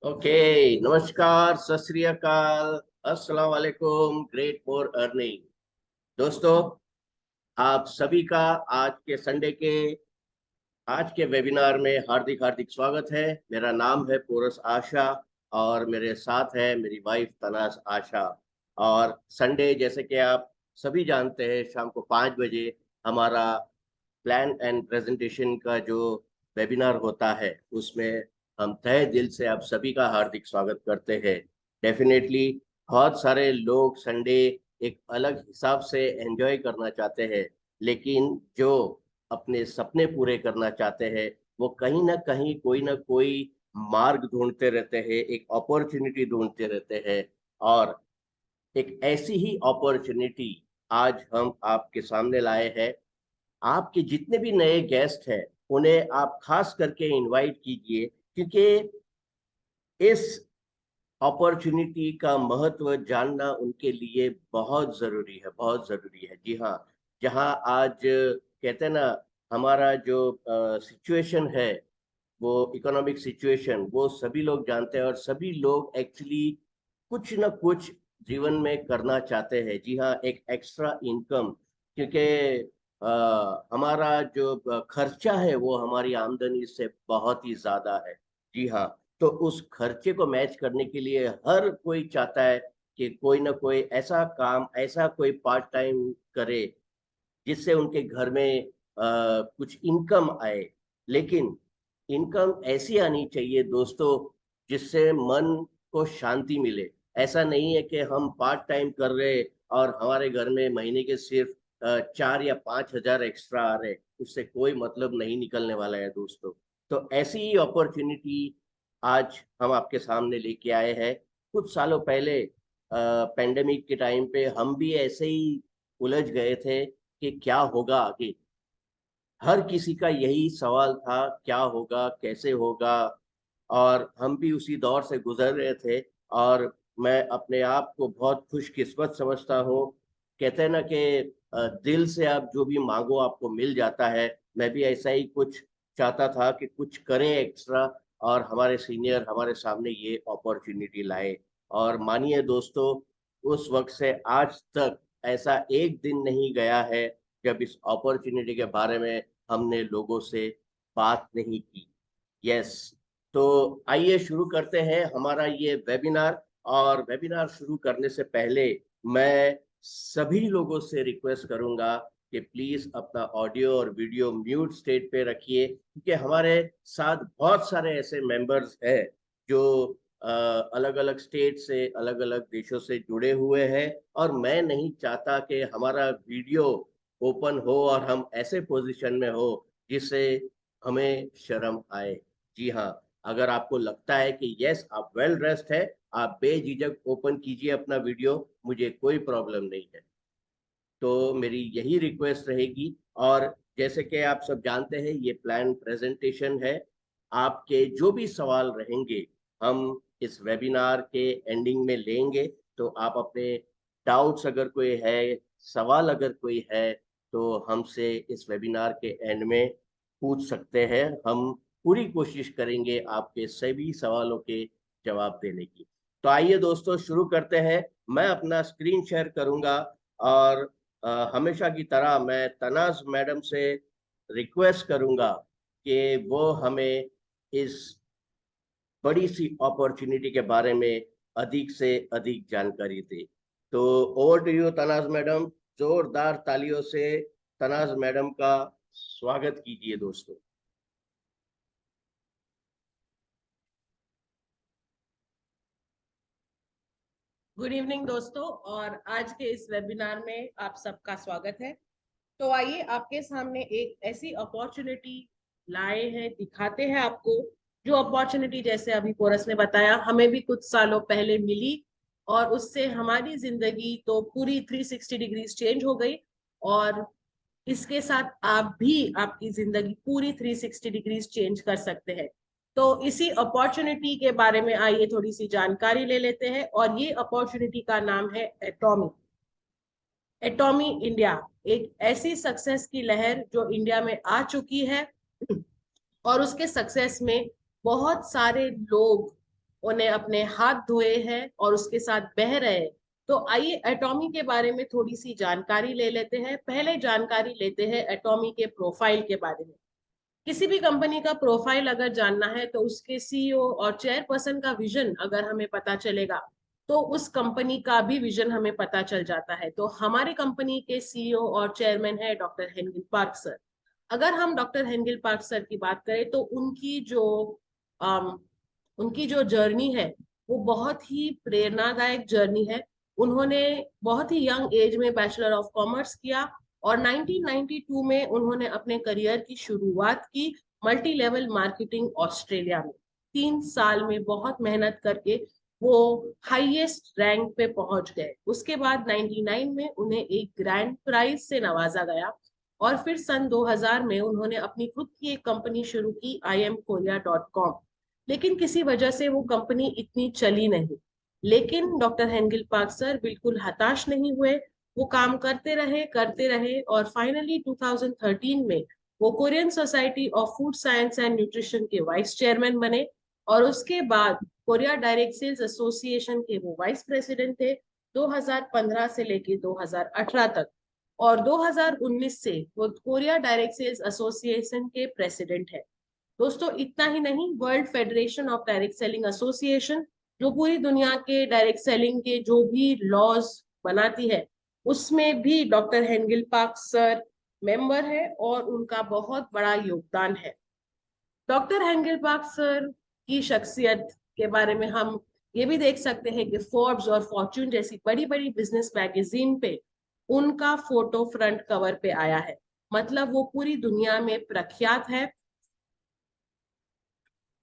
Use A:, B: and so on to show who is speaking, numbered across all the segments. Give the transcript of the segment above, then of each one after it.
A: Okay. नमस्कार, सत श्री अकाल, अस्सलाम वालेकुम। Great for earning. दोस्तों, आप सभी का आज के संडे के आज के वेबिनार में हार्दिक हार्दिक स्वागत है। मेरा नाम है पोरस आशा और मेरे साथ है मेरी वाइफ तनाज आशा। और संडे, जैसे कि आप सभी जानते हैं, शाम को 5 बजे हमारा प्लान एंड प्रेजेंटेशन का जो वेबिनार होता है, उसमें हम तहे दिल से आप सभी का हार्दिक स्वागत करते हैं। डेफिनेटली बहुत सारे लोग संडे एक अलग हिसाब से एंजॉय करना चाहते हैं, लेकिन जो अपने सपने पूरे करना चाहते हैं वो कहीं ना कोई मार्ग ढूंढते रहते हैं, एक अपॉर्चुनिटी ढूंढते रहते हैं। और एक ऐसी ही अपॉर्चुनिटी आज हम आपके सामने लाए हैं। आपके जितने भी नए गेस्ट हैं उन्हें आप खास करके इनवाइट कीजिए, क्योंकि इस अपॉर्चुनिटी का महत्व जानना उनके लिए बहुत जरूरी है, बहुत जरूरी है। जी हाँ। जहाँ आज कहते हैं ना, हमारा जो सिचुएशन है, वो इकोनॉमिक सिचुएशन, वो सभी लोग जानते हैं और सभी लोग एक्चुअली कुछ ना कुछ जीवन में करना चाहते हैं। जी हाँ, एक एक्स्ट्रा इनकम, क्योंकि हमारा जो खर्चा है वो हमारी आमदनी से बहुत ही ज्यादा है। जी हाँ। तो उस खर्चे को मैच करने के लिए हर कोई चाहता है कि कोई ना कोई ऐसा काम, ऐसा कोई पार्ट टाइम करे जिससे उनके घर में कुछ इनकम आए। लेकिन इनकम ऐसी आनी चाहिए दोस्तों, जिससे मन को शांति मिले। ऐसा नहीं है कि हम पार्ट टाइम कर रहे और हमारे घर में महीने के सिर्फ 4 या 5 हजार एक्स्ट्रा आ रहे, उससे कोई मतलब नहीं निकलने वाला है दोस्तों। तो ऐसी ही अपॉर्चुनिटी आज हम आपके सामने लेके आए हैं। कुछ सालों पहले पेंडेमिक के टाइम पे हम भी ऐसे ही उलझ गए थे कि क्या होगा आगे। हर किसी का यही सवाल था, क्या होगा, कैसे होगा। और हम भी उसी दौर से गुजर रहे थे। और मैं अपने आप को बहुत खुशकिस्मत समझता हूँ। कहते हैं ना कि दिल से आप जो भी मांगो आपको मिल जाता है। मैं भी ऐसा ही कुछ चाहता था कि कुछ करें एक्स्ट्रा, और हमारे सीनियर हमारे सामने ये अपॉर्चुनिटी लाए। और मानिए दोस्तों, उस वक्त से आज तक ऐसा एक दिन नहीं गया है जब इस अपॉर्चुनिटी के बारे में हमने लोगों से बात नहीं की। यस। तो आइए शुरू करते हैं हमारा ये वेबिनार। और वेबिनार शुरू करने से पहले मैं सभी लोगों से रिक्वेस्ट करूंगा कि प्लीज अपना ऑडियो और वीडियो म्यूट स्टेट पे रखिए, क्योंकि हमारे साथ बहुत सारे ऐसे मेंबर्स हैं जो अलग अलग स्टेट से, अलग अलग देशों से जुड़े हुए हैं। और मैं नहीं चाहता कि हमारा वीडियो ओपन हो और हम ऐसे पोजीशन में हो जिससे हमें शर्म आए। जी हाँ। अगर आपको लगता है कि यस आप वेल ड्रेस्ड है, आप बेझिझक ओपन कीजिए अपना वीडियो, मुझे कोई प्रॉब्लम नहीं है। तो मेरी यही रिक्वेस्ट रहेगी। और जैसे कि आप सब जानते हैं, ये प्लान प्रेजेंटेशन है। आपके जो भी सवाल रहेंगे हम इस वेबिनार के एंडिंग में लेंगे। तो आप अपने डाउट्स अगर कोई है, सवाल अगर कोई है, तो हमसे इस वेबिनार के एंड में पूछ सकते हैं। हम पूरी कोशिश करेंगे आपके सभी सवालों के जवाब देने की। तो आइए दोस्तों शुरू करते हैं। मैं अपना स्क्रीन शेयर करूंगा। और हमेशा की तरह मैं तनाज मैडम से रिक्वेस्ट करूंगा कि वो हमें इस बड़ी सी अपॉर्चुनिटी के बारे में अधिक से अधिक जानकारी दे। तो over to you Tanaz madam. जोरदार तालियों से तनाज मैडम का स्वागत कीजिए दोस्तों।
B: गुड इवनिंग दोस्तों, और आज के इस वेबिनार में आप सबका स्वागत है। तो आइए आपके सामने एक ऐसी अपॉर्चुनिटी लाए हैं, दिखाते हैं आपको। जो अपॉर्चुनिटी, जैसे अभी पोरस ने बताया, हमें भी कुछ सालों पहले मिली और उससे हमारी जिंदगी तो पूरी 360 डिग्रीज चेंज हो गई। और इसके साथ आप भी आपकी जिंदगी पूरी 360 डिग्रीज चेंज कर सकते हैं। तो इसी अपॉर्चुनिटी के बारे में आइए थोड़ी सी जानकारी ले लेते हैं। और ये अपॉर्चुनिटी का नाम है एटॉमी। एटॉमी इंडिया एक ऐसी सक्सेस की लहर जो इंडिया में आ चुकी है, और उसके सक्सेस में बहुत सारे लोग उन्हें अपने हाथ धोए हैं और उसके साथ बह रहे हैं। तो आइए एटॉमी के बारे में थोड़ी सी जानकारी ले लेते हैं। पहले जानकारी लेते हैं एटॉमी के प्रोफाइल के बारे में। किसी भी कंपनी का प्रोफाइल अगर जानना है तो उसके सीईओ और चेयरपर्सन का विजन अगर हमें पता चलेगा तो उस कंपनी का भी विजन हमें पता चल जाता है। तो हमारी कंपनी के सीईओ और चेयरमैन है डॉक्टर हेंगिल पार्क सर। अगर हम डॉक्टर हेंगिल पार्क सर की बात करें तो अम, उनकी जो जर्नी है वो बहुत ही प्रेरणादायक जर्नी है। उन्होंने बहुत ही यंग एज में बैचलर ऑफ कॉमर्स किया और 1992 में उन्होंने अपने करियर की शुरुआत की मल्टी लेवल मार्केटिंग ऑस्ट्रेलिया में। 3 साल में बहुत मेहनत करके वो हाईएस्ट रैंक पे पहुंच गए। उसके बाद 99 में उन्हें एक ग्रैंड प्राइज से नवाजा गया और फिर सन 2000 में उन्होंने अपनी खुद की एक कंपनी शुरू की IMKorea.com। लेकिन किसी वजह से वो कंपनी इतनी चली नहीं। लेकिन डॉक्टर हेंगिल पार्क सर बिल्कुल हताश नहीं हुए। वो काम करते रहे और फाइनली 2013 में वो Korean society of food science and nutrition के वाइस चेयरमैन बने और उसके बाद कोरिया डायरेक्ट सेल्स एसोसिएशन के वो वाइस प्रेसिडेंट थे 2015 से लेके 2018 तक। और 2019 से वो कोरिया डायरेक्ट सेल्स एसोसिएशन के प्रेसिडेंट है। दोस्तों इतना ही नहीं, world federation of direct selling association जो पूरी दुनिया के डायरेक्ट सेलिंग के जो भी लॉज बनाती है उसमें भी doctor Hengil Park sir member है और उनका बहुत बड़ा योगदान है। डॉक्टर हेंगिल पार्क सर की शख्सियत के बारे में हम ये भी देख सकते हैं कि फोर्ब्स और फॉर्च्यून जैसी बड़ी बड़ी बिजनेस मैगजीन पे उनका फोटो फ्रंट कवर पे आया है। मतलब वो पूरी दुनिया में प्रख्यात है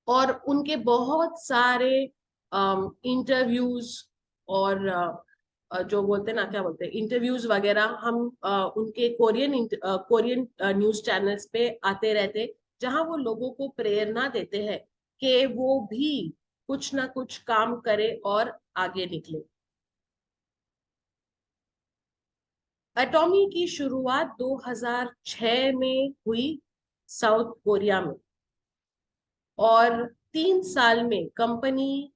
B: और उनके बहुत सारे इंटरव्यूज और जो बोलते हैं ना, क्या बोलते हैं, इंटरव्यूज वगैरह हम उनके कोरियन न्यूज चैनल्स पे आते रहते, जहां वो लोगों को प्रेरणा देते हैं कि वो भी कुछ ना कुछ काम करे और आगे निकले। एटॉमी की शुरुआत 2006 में हुई साउथ कोरिया में और 3 साल में कंपनी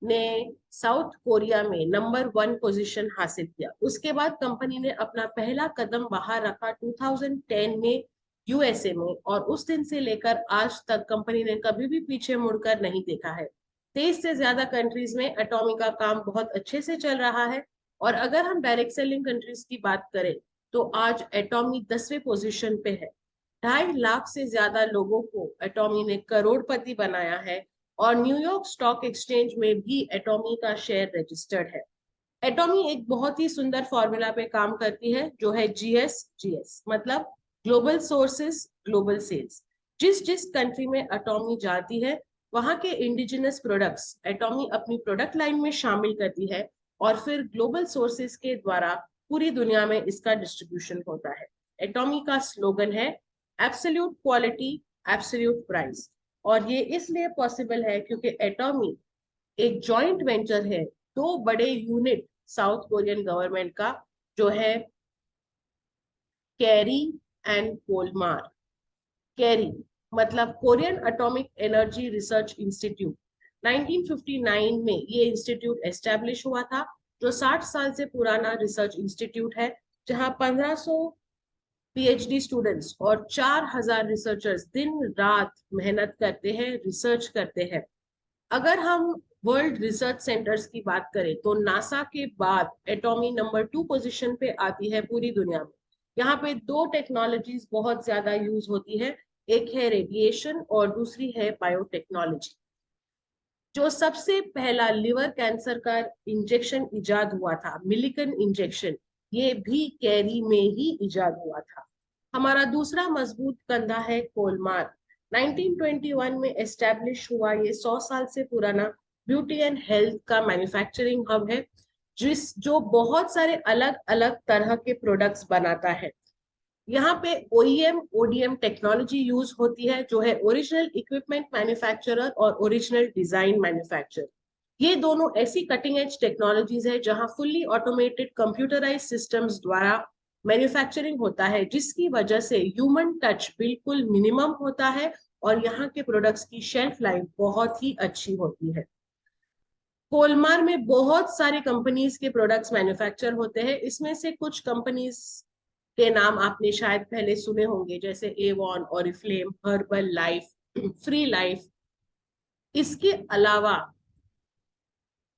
B: ने साउथ कोरिया में नंबर 1 पोजीशन हासिल किया। उसके बाद कंपनी ने अपना पहला कदम बाहर रखा 2010 में यूएसए में और उस दिन से लेकर आज तक कंपनी ने कभी भी पीछे मुड़कर नहीं देखा है। 23 से ज्यादा कंट्रीज में एटॉमी का काम बहुत अच्छे से चल रहा है। और अगर हम डायरेक्ट सेलिंग कंट्रीज की बात करें तो आज एटॉमी 10वें पोजीशन पे है। 2.5 लाख से ज्यादा लोगों को एटॉमी ने करोड़पति बनाया है और न्यूयॉर्क स्टॉक एक्सचेंज में भी एटॉमी का शेयर रजिस्टर्ड है। एटॉमी एक बहुत ही सुंदर फॉर्मूला पे काम करती है जो है GS मतलब ग्लोबल सोर्सेस ग्लोबल सेल्स। जिस जिस कंट्री में एटॉमी जाती है वहां के इंडिजिनस प्रोडक्ट्स एटॉमी अपनी प्रोडक्ट लाइन में शामिल करती है और फिर ग्लोबल सोर्सेस के द्वारा पूरी दुनिया में इसका डिस्ट्रीब्यूशन होता है। एटॉमी का स्लोगन है एब्सोल्यूट क्वालिटी एब्सोल्यूट प्राइस। और ये इसलिए पॉसिबल है क्योंकि एटॉमी एक जॉइंट वेंचर है 2 बड़े यूनिट साउथ कोरियन गवर्नमेंट का, जो है कैरी एंड कोलमार। कैरी मतलब Korean atomic energy research institute. 1959 में ये इंस्टीट्यूट एस्टेब्लिश हुआ था, जो 60 साल से पुराना रिसर्च इंस्टीट्यूट है, जहां 1500 PhD स्टूडेंट्स और 4000 रिसर्चर्स दिन रात मेहनत करते हैं, रिसर्च करते हैं। अगर हम वर्ल्ड रिसर्च सेंटर्स की बात करें तो नासा के बाद एटॉमी नंबर 2 पोजीशन पे आती है पूरी दुनिया में। यहाँ पे 2 टेक्नोलॉजीज बहुत ज्यादा यूज होती है, एक है रेडिएशन और दूसरी है बायोटेक्नोलॉजी। जो सबसे पहला लिवर कैंसर का इंजेक्शन इजाद हुआ था, मिलिकन इंजेक्शन, ये भी कैरी में ही इजाद हुआ था। हमारा दूसरा मजबूत कंधा है कोलमार। 1921 में एस्टेब्लिश हुआ ये 100 साल से पुराना ब्यूटी एंड हेल्थ का मैन्युफैक्चरिंग हब है, जो बहुत सारे अलग अलग तरह के प्रोडक्ट्स बनाता है। यहाँ पे OEM ODM टेक्नोलॉजी यूज होती है, जो है ओरिजिनल इक्विपमेंट मैन्युफैक्चरर और ओरिजिनल डिजाइन मैन्युफैक्चर। ये दोनों ऐसी कटिंग एज टेक्नोलॉजीज है जहां फुल्ली ऑटोमेटेड कंप्यूटराइज सिस्टम्स द्वारा मैन्युफैक्चरिंग होता है, जिसकी वजह से ह्यूमन टच बिल्कुल मिनिमम होता है और यहाँ के प्रोडक्ट्स की शेल्फ लाइफ बहुत ही अच्छी होती है। कोलमार में बहुत सारी कंपनीज के प्रोडक्ट्स मैन्युफैक्चर होते हैं। इसमें से कुछ कंपनीज के नाम आपने शायद पहले सुने होंगे, जैसे Avon, Oriflame, herbal life, free life. इसके अलावा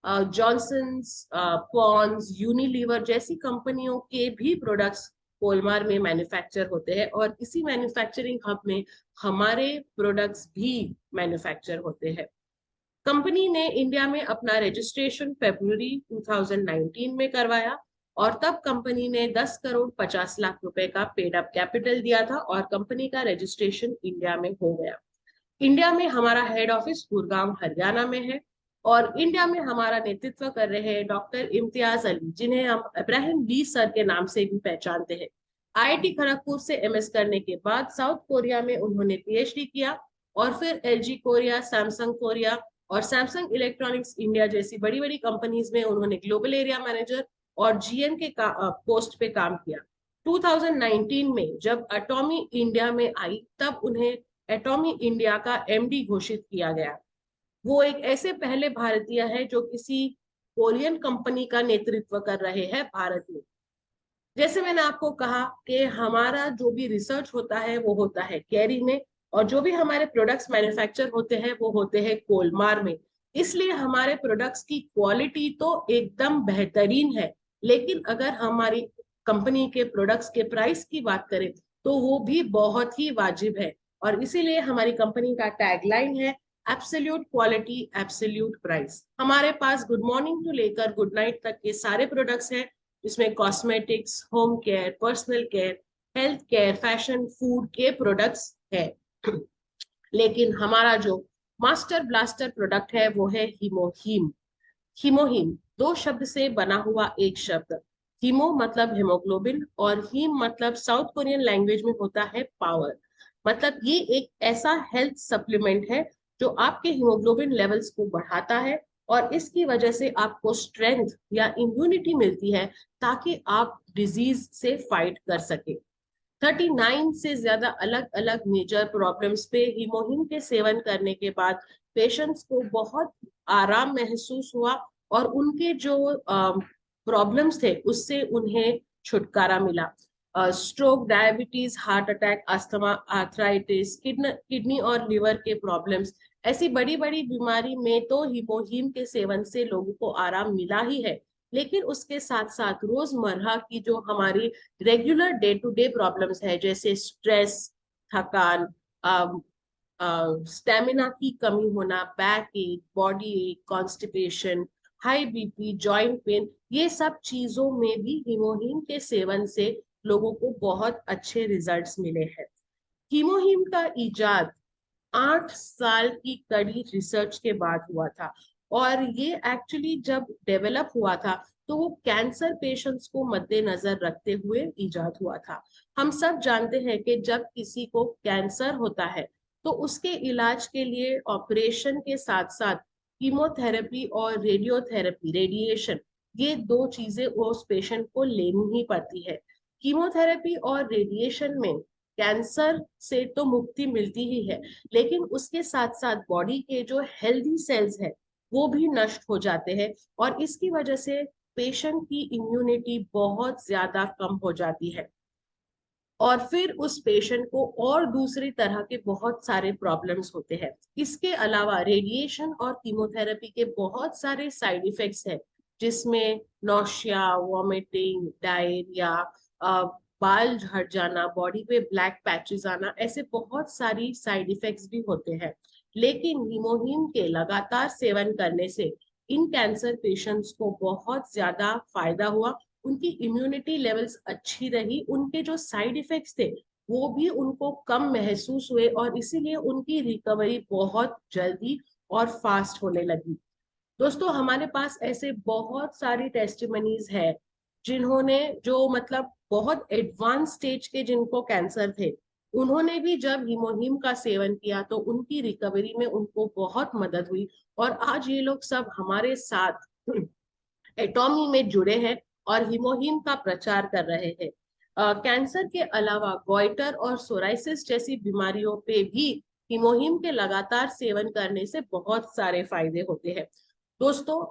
B: जॉनसन्स, पॉन्स, यूनिलीवर जैसी कंपनियों के भी प्रोडक्ट्स कोलमार में मैन्युफैक्चर होते हैं, और इसी मैन्युफैक्चरिंग हब में हमारे प्रोडक्ट्स भी मैन्युफैक्चर होते हैं। कंपनी ने इंडिया में अपना रजिस्ट्रेशन फरवरी 2019 में करवाया, और तब कंपनी ने 10 करोड़ 50 लाख रुपए का पेड अप कैपिटल दिया था, और कंपनी का रजिस्ट्रेशन इंडिया में हो गया। इंडिया में हमारा हेड ऑफिस गुड़गांव हरियाणा में है, और इंडिया में हमारा नेतृत्व कर रहे हैं डॉक्टर इम्तियाज अली, जिन्हें हम इब्राहिम ली सर के नाम से भी पहचानते हैं। आईआईटी खड़गपुर से एमएस करने के बाद साउथ कोरिया में उन्होंने पीएचडी किया, और फिर एलजी कोरिया, सैमसंग कोरिया और सैमसंग इलेक्ट्रॉनिक्स इंडिया जैसी बड़ी बड़ी कंपनीज में उन्होंने ग्लोबल एरिया मैनेजर और जीएम के पोस्ट पे काम किया। 2019 में जब एटॉमी इंडिया में आई, तब उन्हें एटॉमी इंडिया का एमडी घोषित किया गया। वो एक ऐसे पहले भारतीय है जो किसी कोरियन कंपनी का नेतृत्व कर रहे हैं भारत में। जैसे मैंने आपको कहा कि हमारा जो भी रिसर्च होता है वो होता है कैरी में, और जो भी हमारे प्रोडक्ट्स मैन्युफैक्चर होते हैं वो होते हैं कोलमार में। इसलिए हमारे प्रोडक्ट्स की क्वालिटी तो एकदम बेहतरीन है, लेकिन अगर हमारी कंपनी के प्रोडक्ट्स के प्राइस की बात करें तो वो भी बहुत ही वाजिब है। और इसीलिए हमारी कंपनी का टैगलाइन है एब्सोल्यूट क्वालिटी एब्सोल्यूट प्राइस। हमारे पास गुड मॉर्निंग टू लेकर गुड नाइट तक के सारे प्रोडक्ट्स हैं, जिसमें cosmetics, home care, personal care, health care, fashion, food के प्रोडक्ट्स है। लेकिन हमारा जो मास्टर ब्लास्टर प्रोडक्ट है वो है हीमोहीम। हीमोहीम दो शब्द से बना हुआ एक शब्द। हीमो मतलब हेमोग्लोबिन, और हीम मतलब साउथ कोरियन लैंग्वेज में होता है पावर। मतलब ये एक ऐसा हेल्थ सप्लीमेंट है जो आपके हीमोग्लोबिन लेवल्स को बढ़ाता है, और इसकी वजह से आपको स्ट्रेंथ या इम्यूनिटी मिलती है, ताकि आप डिजीज से फाइट कर सके। 39 से ज्यादा अलग अलग मेजर प्रॉब्लम्स पे हीमोहीम के सेवन करने के बाद पेशेंट्स को बहुत आराम महसूस हुआ, और उनके जो प्रॉब्लम्स थे उससे उन्हें छुटकारा मिला। Stroke, diabetes, heart attack, asthma, arthritis, kidney और लिवर के प्रॉब्लम्स, ऐसी बड़ी बड़ी बीमारी में तो हीमोहीम के सेवन से लोगों को आराम मिला ही है। लेकिन उसके साथ साथ रोजमर्रा की जो हमारी regular day to day problems है, जैसे स्ट्रेस, थकान, स्टेमिना की कमी होना, बैक एक, बॉडी एक, constipation, high BP, joint pain, ये सब चीजों में भी हीमोहीम के सेवन से लोगों को बहुत अच्छे रिजल्ट्स मिले हैं। हीमोहीम का इजाद 8 साल की कड़ी रिसर्च के बाद हुआ था, और ये एक्चुअली जब डेवलप हुआ था तो वो कैंसर पेशेंट्स को मद्देनजर रखते हुए इजाद हुआ था। हम सब जानते हैं कि जब किसी को कैंसर होता है तो उसके इलाज के लिए ऑपरेशन के साथ साथ कीमोथेरेपी और रेडियोथेरेपी, रेडिएशन, ये दो चीजें उस पेशेंट को लेनी ही पड़ती है। कीमोथेरेपी और रेडिएशन में कैंसर से तो मुक्ति मिलती ही है, लेकिन उसके साथ साथ बॉडी के जो हेल्दी सेल्स है वो भी नष्ट हो जाते हैं, और इसकी वजह से पेशेंट की इम्यूनिटी बहुत ज्यादा कम हो जाती है, और फिर उस पेशेंट को और दूसरी तरह के बहुत सारे प्रॉब्लम्स होते हैं। इसके अलावा रेडिएशन और कीमोथेरेपी के बहुत सारे साइड इफेक्ट्स हैं, जिसमें नौशिया, वॉमिटिंग, डायरिया, बाल झड़ जाना, बॉडी पे ब्लैक पैचेस आना, ऐसे बहुत सारी साइड इफेक्ट्स भी होते हैं। लेकिन हीमोहीम के लगातार सेवन करने से इन कैंसर पेशेंट्स को बहुत ज्यादा फायदा हुआ, उनकी इम्यूनिटी लेवल्स अच्छी रही, उनके जो साइड इफेक्ट्स थे वो भी उनको कम महसूस हुए, और इसीलिए उनकी रिकवरी बहुत जल्दी और फास्ट होने लगी। दोस्तों, हमारे पास ऐसे बहुत सारी टेस्टिमनीज है जिन्होंने, जो मतलब बहुत एडवांस स्टेज के जिनको कैंसर थे, उन्होंने भी जब हीमोहीम का सेवन किया तो उनकी रिकवरी में उनको बहुत मदद हुई, और आज ये लोग सब हमारे साथ एटॉमी में जुड़े हैं और हीमोहीम का प्रचार कर रहे हैं। कैंसर के अलावा गॉइटर और सोराइसिस जैसी बीमारियों पे भी हीमोहीम के लगातार सेवन करने से बहुत सारे फायदे होते हैं। दोस्तों,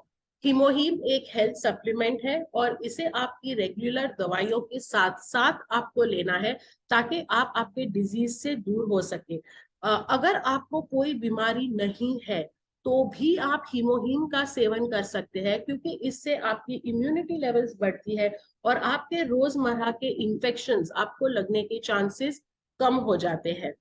B: हीमोहीम एक हेल्थ सप्लीमेंट है और इसे आपकी रेगुलर दवाइयों के साथ साथ आपको लेना है ताकि आप आपके डिजीज से दूर हो सके। अगर आपको कोई बीमारी नहीं है तो भी आप हीमोहीम का सेवन कर सकते हैं, क्योंकि इससे आपकी इम्यूनिटी लेवल्स बढ़ती है और आपके रोजमर्रा के इन्फेक्शंस आपको लगने के चांसेस कम हो जाते हैं।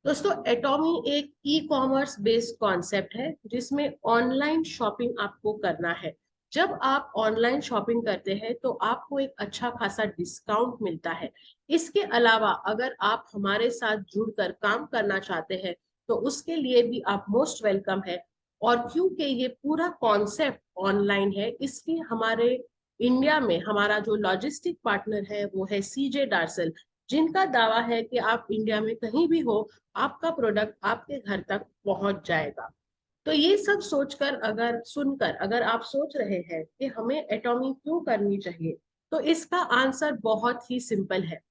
B: दोस्तों, एटॉमी एक ई कॉमर्स बेस्ड कॉन्सेप्ट है जिसमें ऑनलाइन शॉपिंग आपको करना है। जब आप ऑनलाइन शॉपिंग करते हैं तो आपको एक अच्छा खासा डिस्काउंट मिलता है। इसके अलावा अगर आप हमारे साथ जुड़कर काम करना चाहते हैं तो उसके लिए भी आप मोस्ट वेलकम है। और क्योंकि ये पूरा कॉन्सेप्ट ऑनलाइन है, इसलिए हमारे इंडिया में हमारा जो लॉजिस्टिक पार्टनर है वो है सीजे डार्सल, जिनका दावा है कि आप इंडिया में कहीं भी हो, आपका प्रोडक्ट आपके घर तक पहुंच जाएगा। तो ये सब सोचकर सुनकर अगर आप सोच रहे हैं कि हमें एटॉमी क्यों करनी चाहिए, तो इसका आंसर बहुत ही सिंपल है।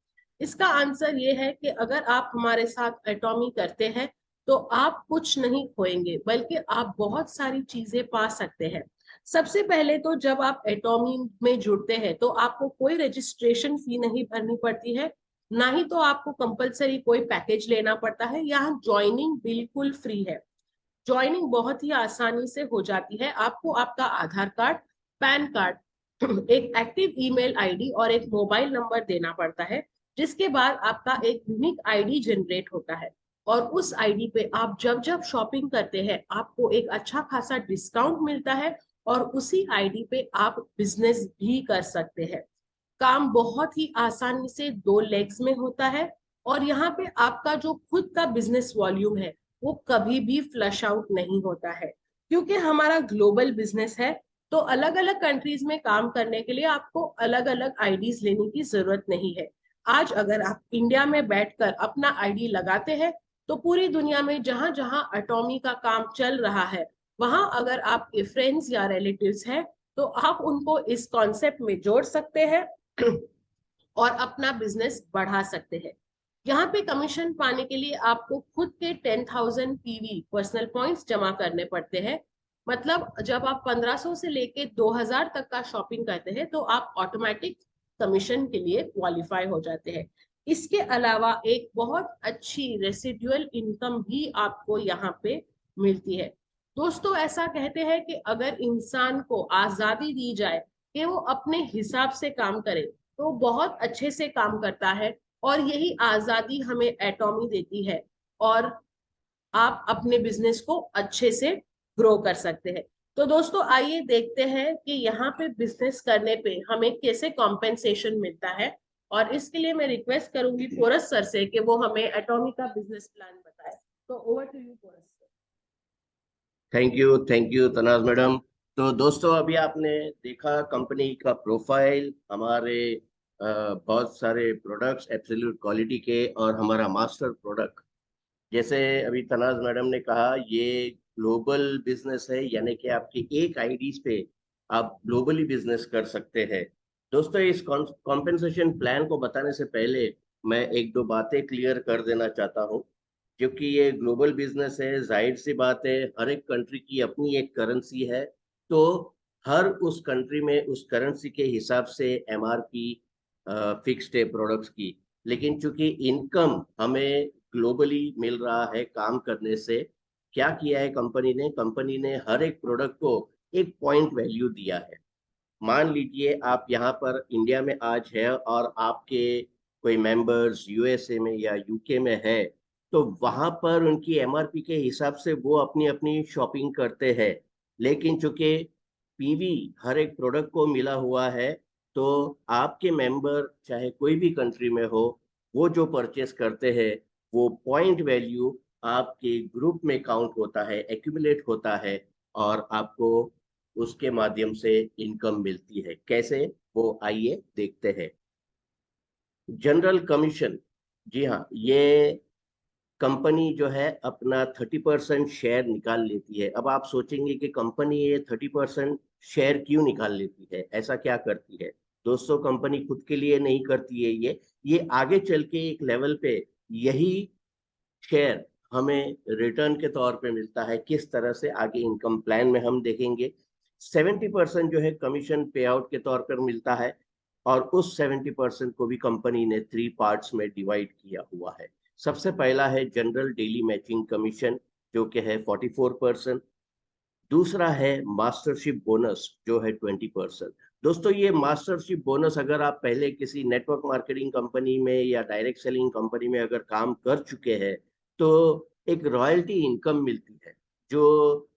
B: इसका आंसर ये है कि अगर आप हमारे साथ एटॉमी करते हैं तो आप कुछ नहीं खोएंगे, बल्कि आप बहुत सारी चीजें पा सकते हैं। सबसे पहले तो जब आप एटॉमी में जुड़ते हैं तो आपको कोई रजिस्ट्रेशन फी नहीं भरनी पड़ती है, ना ही तो आपको कंपलसरी कोई पैकेज लेना पड़ता है। यहाँ ज्वाइनिंग बिल्कुल फ्री है। ज्वाइनिंग बहुत ही आसानी से हो जाती है। आपको आपका आधार कार्ड, पैन कार्ड, एक एक्टिव ईमेल आईडी और एक मोबाइल नंबर देना पड़ता है, जिसके बाद आपका एक यूनिक आईडी जनरेट होता है। और उस आईडी पे आप जब जब शॉपिंग करते हैं आपको एक अच्छा खासा डिस्काउंट मिलता है और उसी आईडी पे आप बिजनेस भी कर सकते हैं। काम बहुत ही आसानी से 2 लेग्स में होता है और यहाँ पे आपका जो खुद का बिजनेस वॉल्यूम है वो कभी भी फ्लश आउट नहीं होता है। क्योंकि हमारा ग्लोबल बिजनेस है तो अलग अलग कंट्रीज में काम करने के लिए आपको अलग अलग आईडीज लेने की जरूरत नहीं है। आज अगर आप इंडिया में बैठकर अपना आईडी लगाते हैं तो पूरी दुनिया में जहां जहां एटॉमी का काम चल रहा है वहां अगर आपके फ्रेंड्स या रिलेटिव्स हैं तो आप उनको इस कॉन्सेप्ट में जोड़ सकते हैं और अपना बिजनेस बढ़ा सकते हैं। यहाँ पे कमीशन पाने के लिए आपको खुद के 10,000 पीवी पर्सनल पॉइंट्स जमा करने पड़ते हैं। मतलब जब आप 1500 से लेके 2000 तक का शॉपिंग करते हैं तो आप ऑटोमेटिक कमीशन के लिए क्वालिफाई हो जाते हैं। इसके अलावा एक बहुत अच्छी रेसिडुअल इनकम भी आपको यहाँ पे मिलती है। दोस्तों, ऐसा कहते हैं कि अगर इंसान को आजादी दी जाए कि वो अपने हिसाब से काम करे तो बहुत अच्छे से काम करता है, और यही आजादी हमें एटॉमी देती है। और आप अपने बिजनेस को अच्छे से ग्रो कर सकते हैं। तो दोस्तों, आइए देखते हैं कि यहाँ पे बिजनेस करने पे हमें कैसे कॉम्पेंसेशन मिलता है। और इसके लिए मैं रिक्वेस्ट करूंगी पोरस सर से कि वो हमें एटॉमी का बिजनेस प्लान बताए। तो over to you Porus sir.
A: Thank you Tanaz madam. तो दोस्तों, अभी आपने देखा कंपनी का प्रोफाइल, हमारे बहुत सारे प्रोडक्ट्स एब्सोल्यूट क्वालिटी के और हमारा मास्टर प्रोडक्ट। जैसे अभी तनाज मैडम ने कहा, ये ग्लोबल बिजनेस है, यानी कि आपकी एक आईडीज पे आप ग्लोबली बिजनेस कर सकते हैं। दोस्तों, इस कॉम्पेंसेशन प्लान को बताने से पहले मैं एक दो बातें क्लियर कर देना चाहता हूँ। क्योंकि ये ग्लोबल बिजनेस है, जाहिर सी बात है, हर एक कंट्री की अपनी एक करेंसी है। तो हर उस कंट्री में उस करेंसी के हिसाब से एमआरपी फिक्स्ड है प्रोडक्ट्स की। लेकिन चूंकि इनकम हमें ग्लोबली मिल रहा है काम करने से, क्या किया है कंपनी ने हर एक प्रोडक्ट को एक पॉइंट वैल्यू दिया है। मान लीजिए आप यहाँ पर इंडिया में आज है और आपके कोई मेंबर्स यूएसए में या यूके में है, तो वहां पर उनकी एमआरपी के हिसाब से वो अपनी अपनी शॉपिंग करते हैं। लेकिन चूंकि पीवी हर एक प्रोडक्ट को मिला हुआ है, तो आपके मेंबर चाहे कोई भी कंट्री में हो, वो जो परचेस करते हैं वो पॉइंट वैल्यू आपके ग्रुप में काउंट होता है, एक्यूमुलेट होता है, और आपको उसके माध्यम से इनकम मिलती है। कैसे, वो आइए देखते हैं। जनरल कमीशन, जी हाँ, ये कंपनी जो है अपना 30% शेयर निकाल लेती है। अब आप सोचेंगे कि कंपनी ये 30% शेयर क्यों निकाल लेती है, ऐसा क्या करती है। दोस्तों, कंपनी खुद के लिए नहीं करती है, ये आगे चल के एक लेवल पे यही शेयर हमें रिटर्न के तौर पे मिलता है, किस तरह से आगे इनकम प्लान में हम देखेंगे। 70% जो है कमीशन पे आउट के तौर पर मिलता है, और उस 70% को भी कंपनी ने 3 पार्ट्स में डिवाइड किया हुआ है। सबसे पहला है जनरल डेली मैचिंग कमीशन, जो कि है 44%। दूसरा है मास्टरशिप बोनस, जो है 20%। दोस्तों, ये मास्टरशिप बोनस अगर आप पहले किसी नेटवर्क मार्केटिंग कंपनी में या डायरेक्ट सेलिंग कंपनी में अगर काम कर चुके हैं, तो एक रॉयल्टी इनकम मिलती है, जो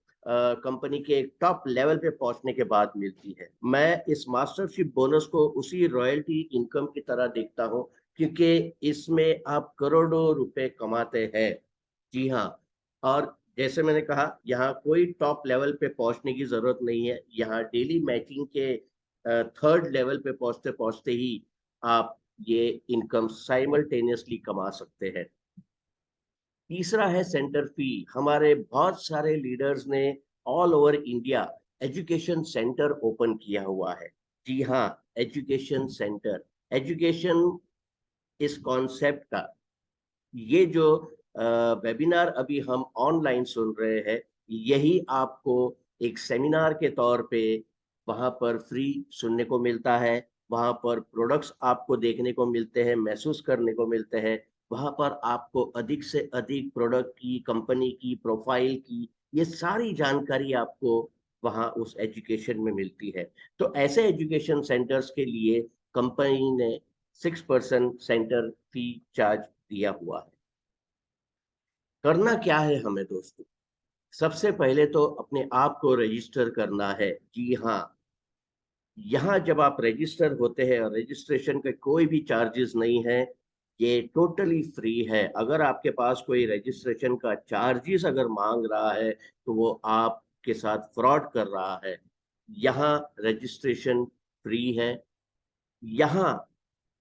A: कंपनी के एक टॉप लेवल पे पहुंचने के बाद मिलती है। मैं इस मास्टरशिप बोनस को उसी रॉयल्टी इनकम की तरह देखता हूं, क्योंकि इसमें आप करोड़ों रुपए कमाते हैं। जी हाँ। और जैसे मैंने कहा, यहाँ कोई टॉप लेवल पे पहुंचने की जरूरत नहीं है। यहाँ डेली मैचिंग के थर्ड लेवल पे पहुंचते पहुंचते ही आप ये इनकम साइमल्टेनियसली कमा सकते हैं। तीसरा है सेंटर फी। हमारे बहुत सारे लीडर्स ने all over India education centre open किया हुआ है। जी हाँ, एजुकेशन सेंटर। एजुकेशन इस कॉन्सेप्ट का, ये जो वेबिनार अभी हम ऑनलाइन सुन रहे हैं, यही आपको एक सेमिनार के तौर पे वहां पर फ्री सुनने को मिलता है। वहां पर प्रोडक्ट्स आपको देखने को मिलते हैं, महसूस करने को मिलते हैं। वहां पर आपको अधिक से अधिक प्रोडक्ट की, कंपनी की, प्रोफाइल की, ये सारी जानकारी आपको वहां उस एजुकेशन में मिलती है। तो ऐसे एजुकेशन सेंटर्स के लिए कंपनी ने 6% सेंटर फी चार्ज दिया हुआ है। करना क्या है हमें दोस्तों? सबसे पहले तो अपने आप को रजिस्टर करना है। जी हाँ, यहाँ जब आप रजिस्टर होते हैं, और रजिस्ट्रेशन के कोई भी चार्जेस नहीं है, ये टोटली फ्री है। अगर आपके पास कोई रजिस्ट्रेशन का चार्जेस अगर मांग रहा है, तो वो आपके साथ फ्रॉड कर रहा है। यहाँ रजिस्ट्रेशन फ्री है। यहाँ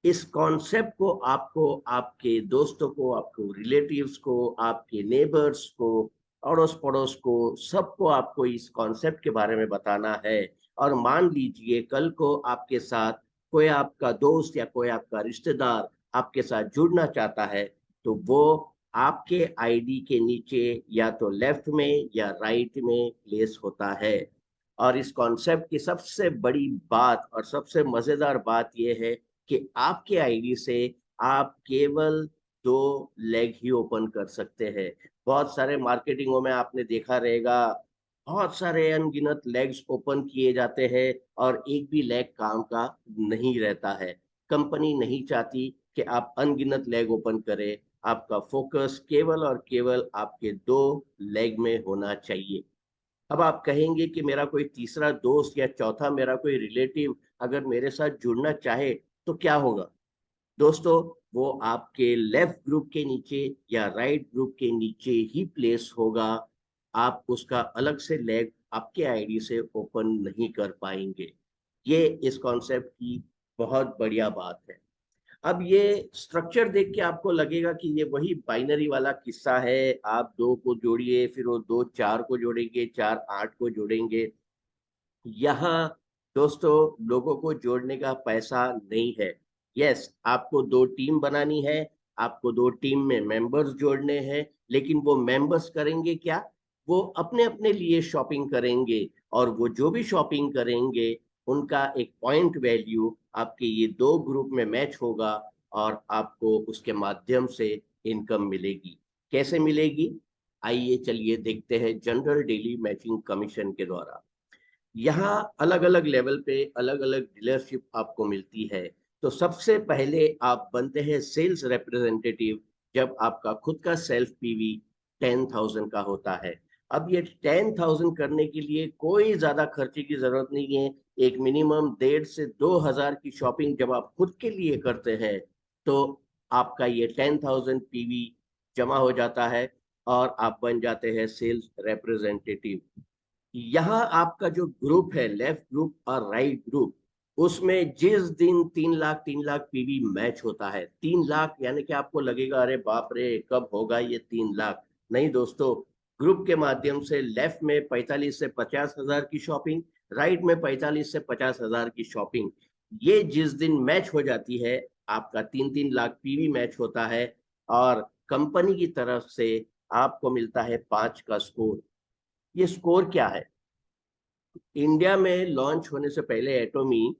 A: इस कॉन्सेप्ट को आपको, आपके दोस्तों को, आपको रिलेटिव्स को, आपके नेबर्स को, अड़ोस पड़ोस को, सबको आपको इस कॉन्सेप्ट के बारे में बताना है। और मान लीजिए कल को आपके साथ कोई आपका दोस्त या कोई आपका रिश्तेदार आपके साथ जुड़ना चाहता है, तो वो आपके आईडी के नीचे या तो लेफ्ट में या राइट में प्लेस होता है। और इस कॉन्सेप्ट की सबसे बड़ी बात और सबसे मजेदार बात यह है कि आपके आईडी से आप केवल 2 लेग ही ओपन कर सकते हैं। बहुत सारे मार्केटिंगों में आपने देखा रहेगा, बहुत सारे अनगिनत लेग्स ओपन किए जाते हैं, और एक भी लेग काम का नहीं रहता है। कंपनी नहीं चाहती कि आप अनगिनत लेग ओपन करें। आपका फोकस केवल और केवल आपके 2 लेग में होना चाहिए। अब आप कहेंगे कि मेरा कोई तीसरा दोस्त या चौथा मेरा कोई रिलेटिव अगर मेरे साथ जुड़ना चाहे, तो क्या होगा? दोस्तों, वो आपके लेफ्ट ग्रुप के नीचे या राइट ग्रुप के नीचे ही प्लेस होगा। आप उसका अलग से लेग आपके आईडी से ओपन नहीं कर पाएंगे। ये इस कॉन्सेप्ट की बहुत बढ़िया बात है। अब ये स्ट्रक्चर देख के आपको लगेगा कि ये वही बाइनरी वाला किस्सा है। आप 2 को जोड़िए, फिर वो 2 4 को जोड़ेंगे, 4 8 को जोड़ेंगे। यहाँ दोस्तों, लोगों को जोड़ने का पैसा नहीं है। यस, आपको 2 टीम बनानी है, आपको 2 टीम में मेंबर्स जोड़ने हैं, लेकिन वो मेंबर्स करेंगे क्या? वो अपने अपने लिए शॉपिंग करेंगे, और वो जो भी शॉपिंग करेंगे, उनका एक पॉइंट वैल्यू आपके ये 2 ग्रुप में मैच होगा, और आपको उसके माध्यम से इनकम मिलेगी। कैसे मिलेगी? आइए चलिए देखते हैं जनरल डेली मैचिंग कमीशन के द्वारा। यहाँ अलग अलग लेवल पे अलग अलग डीलरशिप आपको मिलती है। तो सबसे पहले आप बनते हैं सेल्स रिप्रेजेंटेटिव, जब आपका खुद का सेल्फ पीवी 10,000 का होता है। अब ये 10,000 करने के लिए कोई ज्यादा खर्चे की जरूरत नहीं है। एक मिनिमम 1,500 से 2,000 की शॉपिंग जब आप खुद के लिए करते हैं, तो आपका ये 10,000 पीवी जमा हो जाता है, और आप बन जाते हैं सेल्स रिप्रेजेंटेटिव। यहाँ आपका जो ग्रुप है, लेफ्ट ग्रुप और राइट ग्रुप, उसमें जिस दिन 3 लाख पीवी मैच होता है, 3 लाख, यानी कि आपको लगेगा अरे बाप रे, कब होगा ये 3 लाख? नहीं दोस्तों, ग्रुप के माध्यम से लेफ्ट में 45 से 50 हजार की शॉपिंग, राइट में 45 से 50 हजार की शॉपिंग, ये जिस दिन मैच हो जाती है, आपका 3 लाख पीवी मैच होता है, और कंपनी की तरफ से आपको मिलता है 5 का स्कोर। ये स्कोर क्या है? इंडिया में लॉन्च होने से पहले एटोमी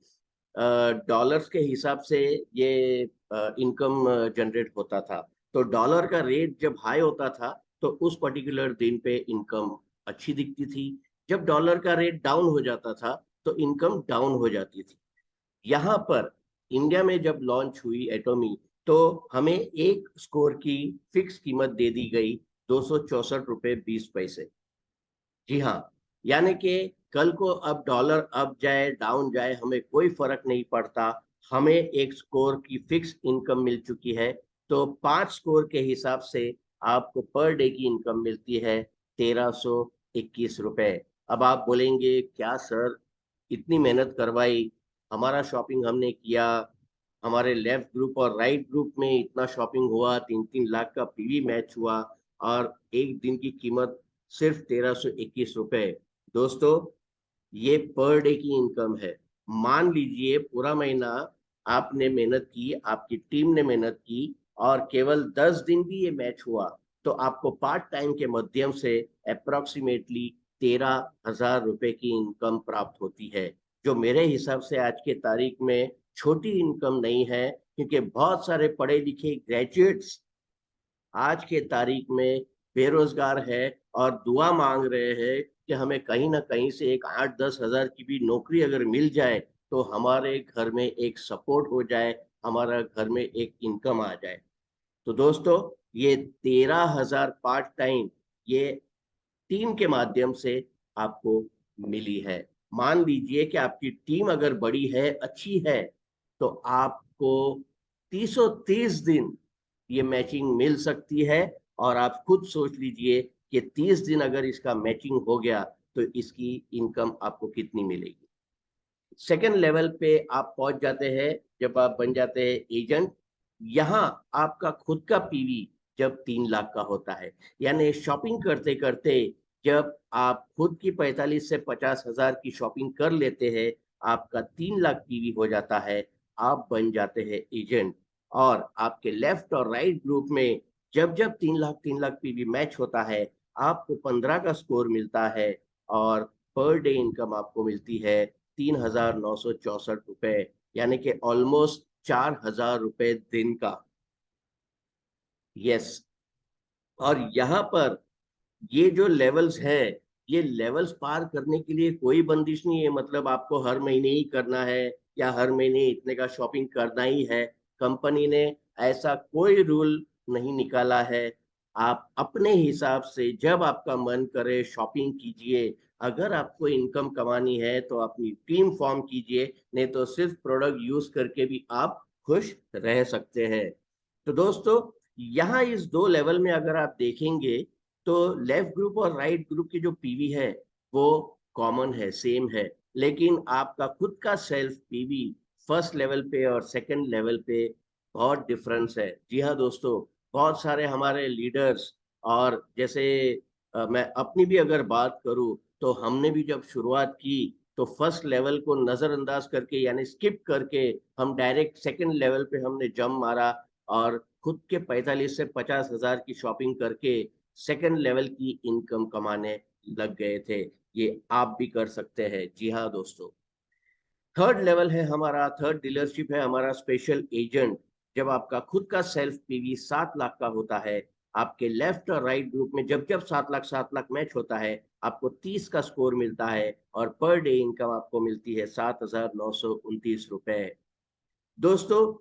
A: डॉलर्स के हिसाब से ये इनकम जनरेट होता था। तो डॉलर का रेट जब हाई होता था तो उस पर्टिकुलर दिन पे इनकम अच्छी दिखती थी। जब डॉलर का रेट डाउन हो जाता था तो इनकम डाउन हो जाती थी। यहाँ पर इंडिया में जब लॉन्च हुई एटोमी तो हमें एक स्कोर की फिक्स कीमत दे दी गई, 264 रुपए 20 पैसे। जी हाँ, यानी कि कल को अब डॉलर अप जाए डाउन जाए हमें कोई फर्क नहीं पड़ता। हमें एक स्कोर की फिक्स इनकम मिल चुकी है। तो 5 स्कोर के हिसाब से आपको पर डे की इनकम मिलती है 1321 रुपए। अब आप बोलेंगे क्या सर, इतनी मेहनत करवाई, हमारा शॉपिंग हमने किया, हमारे लेफ्ट ग्रुप और राइट ग्रुप में इतना शॉपिंग हुआ, 3-3 लाख का पीवी मैच हुआ, और एक दिन की कीमत सिर्फ 1321 रुपए। दोस्तों, ये पर डे की इनकम है। मान लीजिए पूरा महीना आपने मेहनत की, आपकी टीम ने मेहनत की, और केवल 10 दिन भी ये मैच हुआ, तो आपको पार्ट टाइम के माध्यम से अप्रोक्सीमेटली 13,000 रुपए की इनकम प्राप्त होती है, जो मेरे हिसाब से आज के तारीख में छोटी इनकम नहीं है। क्योंकि बहुत सारे पढ़े लिखे ग्रेजुएट्स आज के तारीख में बेरोजगार है और दुआ मांग रहे हैं कि हमें कहीं ना कहीं से एक 8-10 हजार की भी नौकरी अगर मिल जाए तो हमारे घर में एक सपोर्ट हो जाए, हमारा घर में एक इनकम आ जाए। तो दोस्तों, ये 13,000 पार्ट टाइम ये टीम के माध्यम से आपको मिली है। मान लीजिए कि आपकी टीम अगर बड़ी है, अच्छी है, तो आपको 330 दिन ये मैचिंग मिल सकती है। और आप खुद सोच लीजिए कि 30 दिन अगर इसका मैचिंग हो गया तो इसकी इनकम आपको कितनी मिलेगी। सेकेंड लेवल पे आप पहुंच जाते हैं जब आप बन जाते हैं एजेंट। यहाँ आपका खुद का पीवी जब 3 लाख का होता है, यानी शॉपिंग करते करते जब आप खुद की 45 से 50 हजार की शॉपिंग कर लेते हैं, आपका 3 लाख पीवी हो जाता है, आप बन जाते हैं एजेंट। और आपके लेफ्ट और राइट ग्रुप में जब जब 3 लाख पीवी मैच होता है, आपको 15 का स्कोर मिलता है, और पर डे इनकम आपको मिलती है 3,964 रुपए, यानी कि ऑलमोस्ट 4,000 रुपए दिन का। यस। और यहाँ पर ये जो लेवल्स है, ये लेवल्स पार करने के लिए कोई बंदिश नहीं है, मतलब आपको हर महीने ही करना है या हर महीने इतने का शॉपिंग करना ही है। कंपनी ने ऐसा कोई रूल नहीं निकाला है। आप अपने हिसाब से जब आपका मन करे शॉपिंग कीजिए। अगर आपको इनकम कमानी है तो अपनी टीम फॉर्म कीजिए, नहीं तो सिर्फ प्रोडक्ट यूज करके भी आप खुश रह सकते हैं। तो दोस्तों, यहाँ इस 2 लेवल में अगर आप देखेंगे तो लेफ्ट ग्रुप और राइट ग्रुप की जो पीवी है वो कॉमन है, सेम है। लेकिन आपका खुद का सेल्फ पीवी फर्स्ट लेवल पे और सेकंड लेवल पे बहुत डिफरेंस है। जी हाँ दोस्तों, बहुत सारे हमारे लीडर्स, और जैसे मैं अपनी भी अगर बात करूं तो हमने भी जब शुरुआत की तो फर्स्ट लेवल को नजरअंदाज करके यानी स्किप करके हम डायरेक्ट सेकंड लेवल पे हमने जंप मारा, और खुद के 45 से 50 हजार की शॉपिंग करके सेकंड लेवल की इनकम कमाने लग गए थे। ये आप भी कर सकते हैं। जी हाँ दोस्तों, थर्ड लेवल है हमारा, थर्ड डीलरशिप है हमारा स्पेशल एजेंट। जब आपका खुद का सेल्फ पीवी 7 लाख का होता है, आपके लेफ्ट और राइट ग्रुप में जब जब 7 लाख मैच होता है, आपको 30 का स्कोर मिलता है, और पर डे इनकम आपको मिलती है 7,929 रुपए। दोस्तों,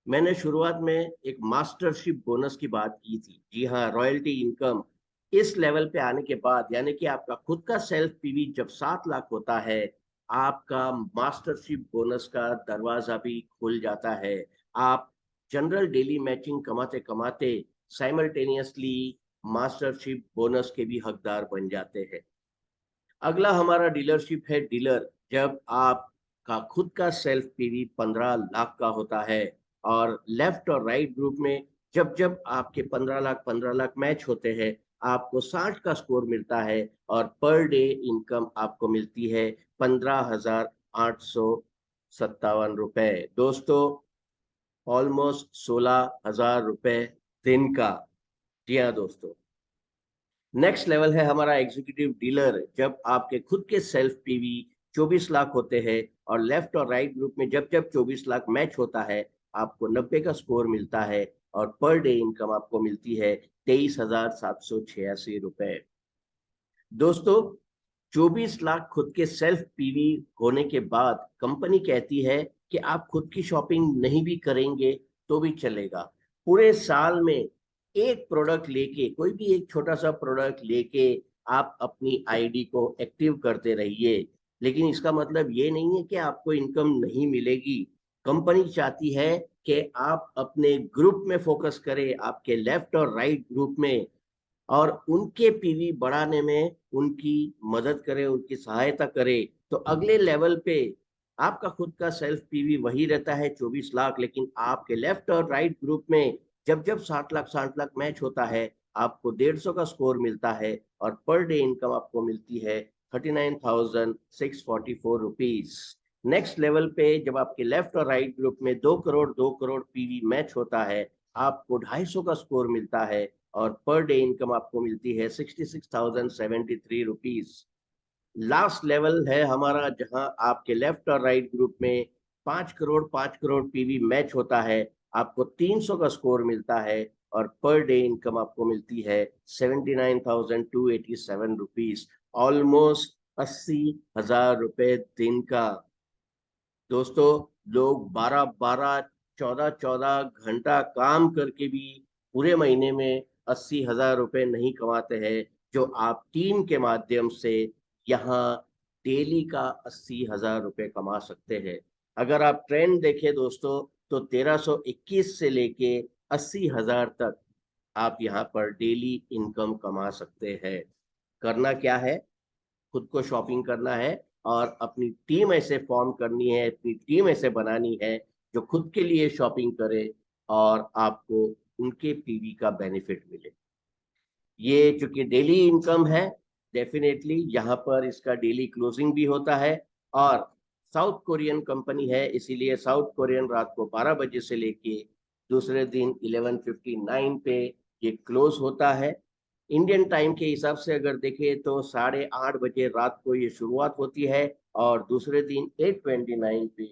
A: मैंने शुरुआत में एक मास्टरशिप बोनस की बात की थी। जी हाँ, रॉयल्टी इनकम इस लेवल पे आने के बाद, यानी कि आपका खुद का सेल्फ पीवी जब 7 लाख होता है, आपका मास्टरशिप बोनस का दरवाजा भी खुल जाता है। आप जनरल डेली मैचिंग कमाते कमाते साइमल्टेनियसली मास्टरशिप बोनस के भी हकदार बन जाते हैं। अगला हमारा डीलरशिप है डीलर। जब आपका खुद का सेल्फ पीवी 15 लाख का होता है, और लेफ्ट और राइट ग्रुप में जब जब आपके 15 लाख मैच होते हैं, आपको 60 का स्कोर मिलता है, और पर डे इनकम आपको मिलती है 15,857 रुपए। दोस्तों, ऑलमोस्ट 16,000 रुपए दिन का। जी हाँ दोस्तों, नेक्स्ट लेवल है हमारा एग्जीक्यूटिव डीलर। जब आपके खुद के सेल्फ पीवी 24 लाख होते हैं और लेफ्ट और राइट ग्रुप में जब जब 24 लाख मैच होता है, आपको 90 का स्कोर मिलता है और पर डे इनकम आपको मिलती है 23,786 रुपए। दोस्तों, 24 लाख खुद के सेल्फ पीवी होने के बाद कंपनी कहती है कि आप खुद की शॉपिंग नहीं भी करेंगे तो भी चलेगा। पूरे साल में एक प्रोडक्ट लेके, कोई भी एक छोटा सा प्रोडक्ट लेके आप अपनी आईडी को एक्टिव करते रहिए। लेकिन इसका मतलब ये नहीं है कि आपको इनकम नहीं मिलेगी। कंपनी चाहती है कि आप अपने ग्रुप में फोकस करें, आपके लेफ्ट और राइट ग्रुप में, और उनके पीवी बढ़ाने में उनकी मदद करे, उनकी सहायता करे। तो अगले लेवल पे आपका खुद का सेल्फ पीवी वही रहता है 24 लाख, लेकिन आपके लेफ्ट और राइट ग्रुप में जब जब 60 लाख मैच होता है, आपको 150 का स्कोर मिलता है और पर डे इनकम आपको मिलती है 39,644 रुपीज। नेक्स्ट लेवल पे जब आपके लेफ्ट और राइट ग्रुप में 2 करोड़ पीवी मैच होता है, आपको 250 का स्कोर मिलता है और पर डे इनकम आपको मिलती है 66,073 रुपीज। लास्ट लेवल है हमारा जहां आपके लेफ्ट और राइट ग्रुप में 5 करोड़ पीवी मैच होता है, आपको 300 का स्कोर मिलता है और पर डे इनकम आपको मिलती है 79,287 रुपीज। ऑलमोस्ट 80,000 रुपए दिन का। दोस्तों, लोग 12-12, 14-14 घंटा काम करके भी पूरे महीने में 80,000 रुपए नहीं कमाते हैं, जो आप टीम के माध्यम से यहाँ डेली का 80,000 रुपए कमा सकते हैं। अगर आप ट्रेंड देखें दोस्तों, तो 1321 से लेके 80,000 तक आप यहाँ पर डेली इनकम कमा सकते हैं। करना क्या है? खुद को शॉपिंग करना है और अपनी टीम ऐसे फॉर्म करनी है, अपनी टीम ऐसे बनानी है जो खुद के लिए शॉपिंग करे और आपको उनके पीवी का बेनिफिट मिले। ये चूंकि डेली इनकम है, डेफिनेटली यहाँ पर इसका डेली क्लोजिंग भी होता है। और साउथ कोरियन कंपनी है, इसीलिए साउथ कोरियन रात को 12 बजे से लेके दूसरे दिन 11:59 पे ये क्लोज होता है। इंडियन टाइम के हिसाब से अगर देखें तो 8:30 बजे रात को ये शुरुआत होती है और दूसरे दिन 8:29 पे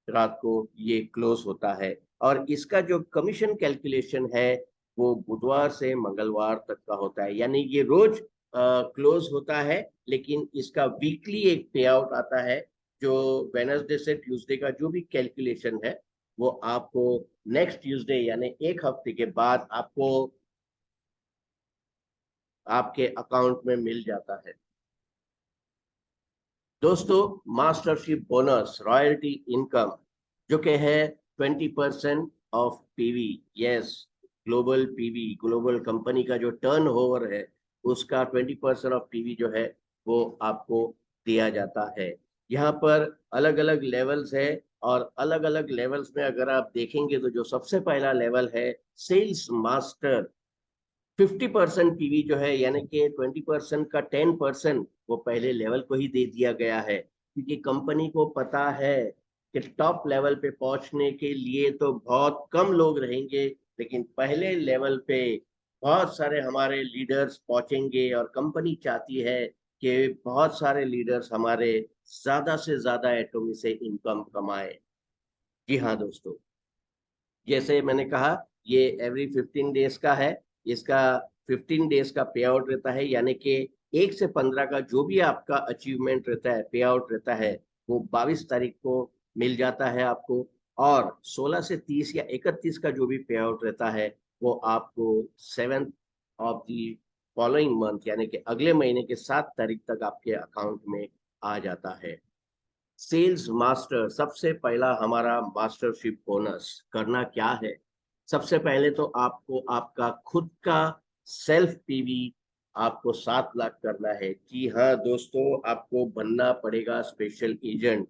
A: रात को ये क्लोज होता है। और इसका जो कमीशन कैलकुलेशन है वो बुधवार से मंगलवार तक का होता है, यानी ये रोज क्लोज होता है, लेकिन इसका वीकली एक पे आउट आता है जो वेनसडे से ट्यूसडे का जो भी कैलकुलेशन है वो आपको नेक्स्ट ट्यूसडे यानी एक हफ्ते के बाद आपको आपके अकाउंट में मिल जाता है। दोस्तों, मास्टरशिप बोनस रॉयल्टी इनकम जो कि है 20% of PV. Yes, global PV, global company का जो टर्नओवर है उसका 20% ऑफ पीवी जो है वो आपको दिया जाता है। यहाँ पर अलग अलग लेवल्स है और अलग अलग लेवल्स में अगर आप देखेंगे तो जो सबसे पहला लेवल है सेल्स मास्टर, 50% पीवी जो है, यानी कि 20% का 10% वो पहले लेवल को ही दे दिया गया है, क्योंकि कंपनी को पता है कि टॉप लेवल पे पहुंचने के लिए तो बहुत कम लोग रहेंगे, लेकिन पहले लेवल पे बहुत सारे हमारे लीडर्स पहुंचेंगे और कंपनी चाहती है कि बहुत सारे लीडर्स हमारे ज्यादा से ज्यादा एटॉमी से इनकम कमाए। जी हाँ दोस्तों, जैसे मैंने कहा, ये एवरी 15 डेज का है। इसका 15 डेज का पे आउट रहता है, यानी कि 1 से 15 का जो भी आपका अचीवमेंट रहता है, पे आउट रहता है, वो 22 तारीख को मिल जाता है आपको। और 16 से 30 या 31 का जो भी पे आउट रहता है वो आपको 7th of the following month, यानी कि अगले महीने के 7 तारीख तक आपके अकाउंट में आ जाता है। सेल्स मास्टर, सबसे पहला हमारा मास्टरशिप बोनस करना क्या है? सबसे पहले तो आपको आपका खुद का सेल्फ पीवी आपको 7 लाख करना है। जी हाँ दोस्तों, आपको बनना पड़ेगा स्पेशल एजेंट।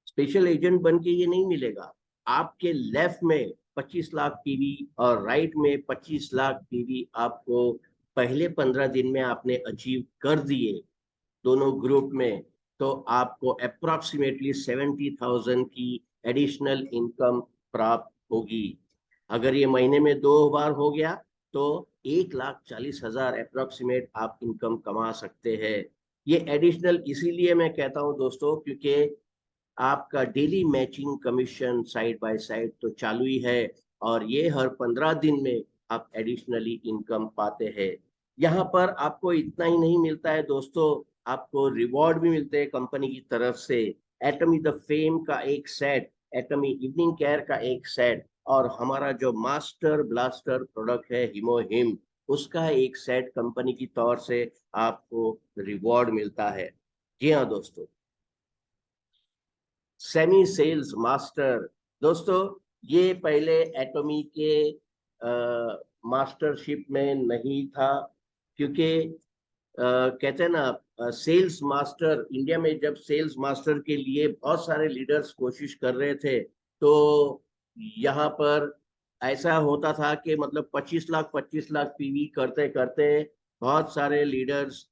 A: स्पेशल एजेंट बन के ये नहीं मिलेगा। आपके लेफ्ट में 25 लाख पीवी और राइट में 25 लाख पीवी आपको पहले 15 दिन में आपने अचीव कर दिए दोनों ग्रुप में, तो आपको अप्रोक्सीमेटली 70,000 की एडिशनल इनकम प्राप्त होगी। अगर ये महीने में 2 बार हो गया तो 1,40,000 अप्रोक्सीमेट आप इनकम कमा सकते हैं। ये एडिशनल इसीलिए मैं कहता हूं दोस्तों, क्योंकि आपका daily matching commission side by side तो चालू ही है, और ये हर 15 दिन में आप एडिशनली इनकम पाते हैं। यहाँ पर आपको इतना ही नहीं मिलता है दोस्तों, आपको रिवॉर्ड भी मिलते हैं कंपनी की तरफ से। एटमी द फेम का एक सेट, एटमी इवनिंग केयर का एक सेट, और हमारा जो मास्टर ब्लास्टर प्रोडक्ट है हिमोहिम, उसका एक सेट कंपनी की तौर से आपको रिवॉर्ड मिलता है। जी हाँ दोस्तों, सेमी सेल्स मास्टर दोस्तों, ये पहले एटॉमी के मास्टरशिप में नहीं था, क्योंकि कहते हैं ना, सेल्स मास्टर इंडिया में जब सेल्स मास्टर के लिए बहुत सारे लीडर्स कोशिश कर रहे थे, तो यहाँ पर ऐसा होता था कि मतलब 25 लाख पीवी करते करते बहुत सारे लीडर्स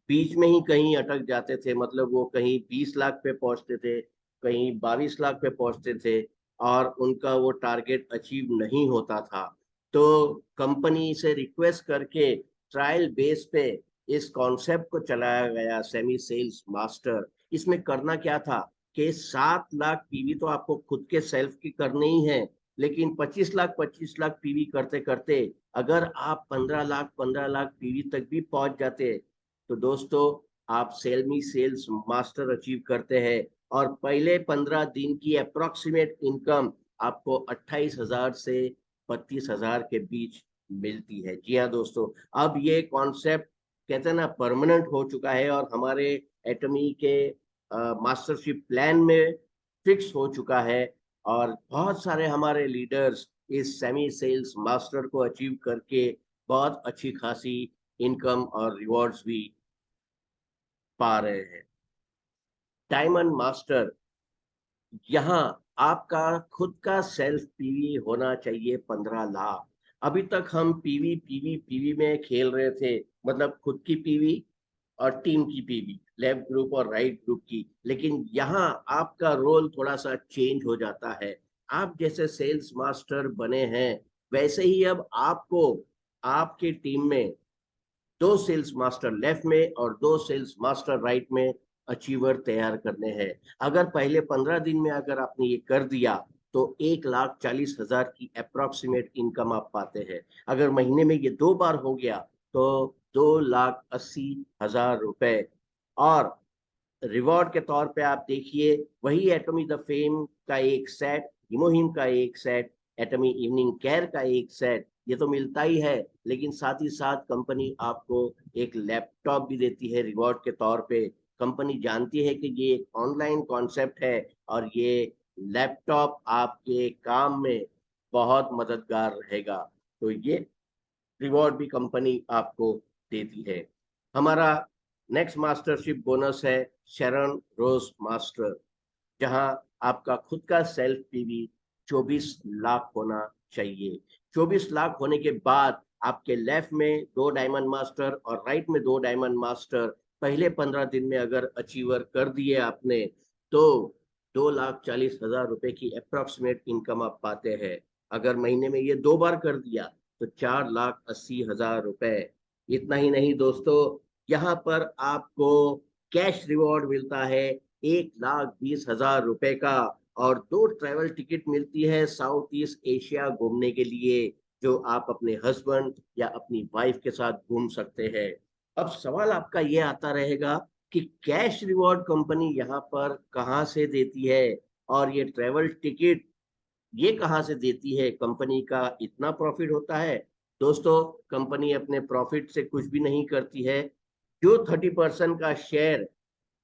A: बीच में ही कहीं अटक जाते थे। मतलब वो कहीं 20 लाख पे पहुंचते थे, कहीं 22 लाख पे पहुंचते थे, और उनका वो टारगेट अचीव नहीं होता था। तो कंपनी से रिक्वेस्ट करके ट्रायल बेस पे इस कॉन्सेप्ट को चलाया गया, सेमी सेल्स मास्टर। इसमें करना क्या था कि 7 लाख पीवी तो आपको खुद के सेल्फ की करनी ही है, लेकिन 25 लाख पीवी करते करते अगर आप 15 लाख पीवी तक भी पहुंच जाते, तो दोस्तों आप सेल्मी सेल्स मास्टर अचीव करते हैं, और पहले 15 दिन की अप्रोक्सीमेट इनकम आपको 28,000 से 32,000 के बीच मिलती है। जी हाँ दोस्तों, अब ये कॉन्सेप्ट कहते हैं ना परमानेंट हो चुका है, और हमारे एटमी के मास्टरशिप प्लान में फिक्स हो चुका है, और बहुत सारे हमारे लीडर्स इस सेमी सेल्स मास्टर को अचीव करके बहुत अच्छी खासी इनकम और रिवॉर्ड्स भी पा रहे हैं। डायमंड मास्टर, यहाँ आपका खुद का सेल्फ पीवी होना चाहिए 15 लाख। अभी तक हम पीवी पीवी पीवी में खेल रहे थे, मतलब खुद की पीवी और टीम की पीवी, लेफ्ट ग्रुप और राइट ग्रुप की। लेकिन यहाँ आपका रोल थोड़ा सा चेंज हो जाता है। आप जैसे सेल्स मास्टर बने हैं, वैसे ही अब आपको आपकी टीम में 2 सेल्स मास्टर लेफ्ट में और 2 सेल्स मास्टर राइट में अचीवर तैयार करने हैं। अगर पहले 15 दिन में अगर आपने ये कर दिया, तो 1,40,000 की अप्रोक्सीमेट इनकम आप पाते हैं। अगर महीने में ये 2 बार हो गया, तो 2,80,000 रुपए। और रिवॉर्ड के तौर पे आप देखिए, वही एटॉमी द फेम का एक सेट, हिमोहिम का एक सेट, एटॉमी इवनिंग केयर का एक सेट, ये तो मिलता ही है, लेकिन साथ ही साथ कंपनी आपको एक लैपटॉप भी देती है रिवॉर्ड के तौर पे। कंपनी जानती है कि ये एक ऑनलाइन कॉन्सेप्ट है, और ये लैपटॉप आपके काम में बहुत मददगार रहेगा, तो ये रिवॉर्ड भी कंपनी आपको देती है। हमारा नेक्स्ट मास्टरशिप बोनस है शरण रोज मास्टर, जहां आपका खुद का सेल्फ पीवी 24 लाख होना चाहिए। 24 लाख होने के बाद आपके लेफ्ट में 2 डायमंड मास्टर और राइट में 2 डायमंड मास्टर पहले 15 दिन में अगर अचीवर कर दिए आपने, तो 2,40,000 रुपए की अप्रोक्सीमेट इनकम आप पाते हैं। अगर महीने में ये 2 बार कर दिया, तो 4,80,000 रुपए। इतना ही नहीं दोस्तों, यहाँ पर आपको कैश रिवॉर्ड मिलता है 1,20,000 रुपए का, और 2 ट्रैवल टिकट मिलती है साउथ ईस्ट एशिया घूमने के लिए, जो आप अपने हस्बैंड या अपनी वाइफ के साथ घूम सकते हैं। अब सवाल आपका ये आता रहेगा कि कैश रिवॉर्ड कंपनी यहाँ पर कहाँ से देती है, और ये ट्रैवल टिकट ये कहाँ से देती है, कंपनी का इतना प्रॉफिट होता है? दोस्तों, कंपनी अपने प्रॉफिट से कुछ भी नहीं करती है। जो 30% का शेयर